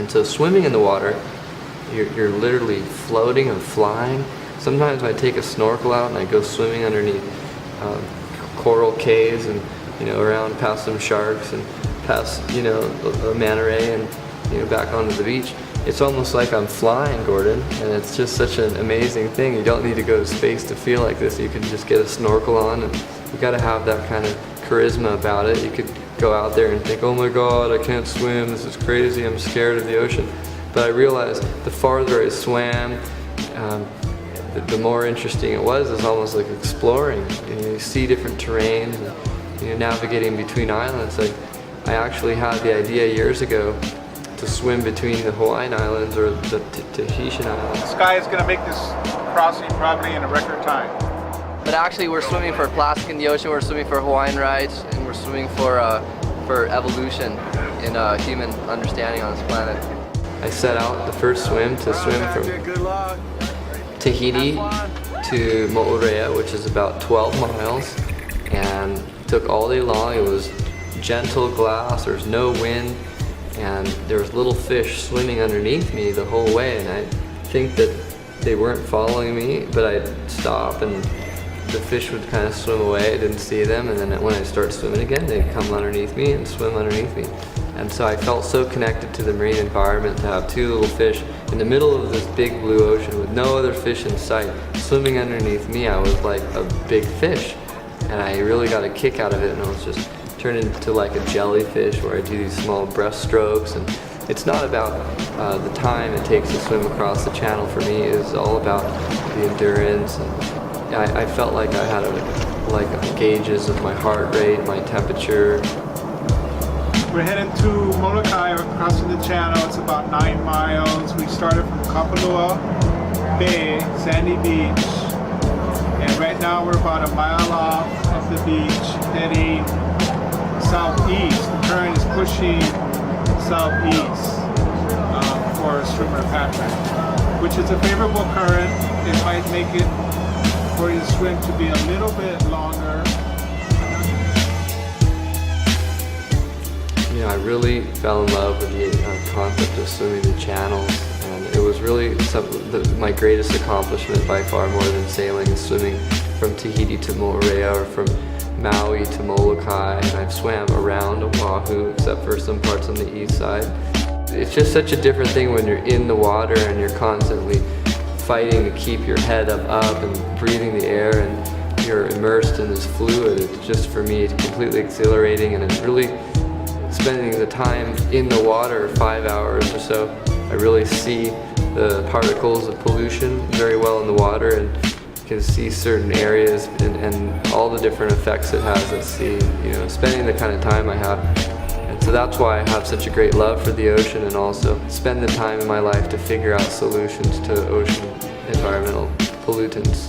And so swimming in the water, you're literally floating and flying. Sometimes I take a snorkel out and I go swimming underneath coral caves and around past some sharks and past a manta ray and back onto the beach. It's almost like I'm flying, Gordon, and it's just such an amazing thing. You don't need to go to space to feel like this. You can just get a snorkel on, and you got to have that kind of charisma about it. You could go out there and think, oh my God, I can't swim, this is crazy, I'm scared of the ocean. But I realized the farther I swam, the more interesting it was. It's almost like exploring. You see different terrains, and navigating between islands. I actually had the idea years ago to swim between the Hawaiian Islands or the Tahitian Islands. This guy is going to make this crossing probably in a record time. But actually we're swimming for plastic in the ocean, we're swimming for Hawaiian rights, and we're swimming for evolution in human understanding on this planet. I set out the first swim to swim from Tahiti to Molokai, which is about 12 miles, and took all day long. It was gentle glass, there's no wind, and there was little fish swimming underneath me the whole way, and I think that they weren't following me, but I'd stop and the fish would kind of swim away. I didn't see them, and then when I start swimming again, they'd come underneath me and swim underneath me. And so I felt so connected to the marine environment to have two little fish in the middle of this big blue ocean with no other fish in sight swimming underneath me. I was like a big fish, and I really got a kick out of it, and I was just turned into like a jellyfish where I do these small breaststrokes. And it's not about the time it takes to swim across the channel. For me, it's all about the endurance. And I felt like I had gauges of my heart rate, my temperature. We're heading to Molokai, we're crossing the channel. It's about 9 miles. We started from Palilolo Bay, sandy beach, and right now we're about a mile off of the beach, heading southeast. The current is pushing southeast for a swimmer pattern, which is a favorable current. It might make it for your swim to be a little bit longer. I really fell in love with the concept of swimming the channels, and it was really my greatest accomplishment by far, more than sailing, is swimming from Tahiti to Molokai or from Maui to Molokai, and I've swam around Oahu except for some parts on the east side. It's just such a different thing when you're in the water and you're constantly fighting to keep your head up and breathing the air, and you're immersed in this fluid. It's just, for me, it's completely exhilarating, and it's really spending the time in the water, 5 hours or so. I really see the particles of pollution very well in the water, and can see certain areas and all the different effects it has at sea, spending the kind of time I have. And so that's why I have such a great love for the ocean, and also spend the time in my life to figure out solutions to ocean environmental pollutants.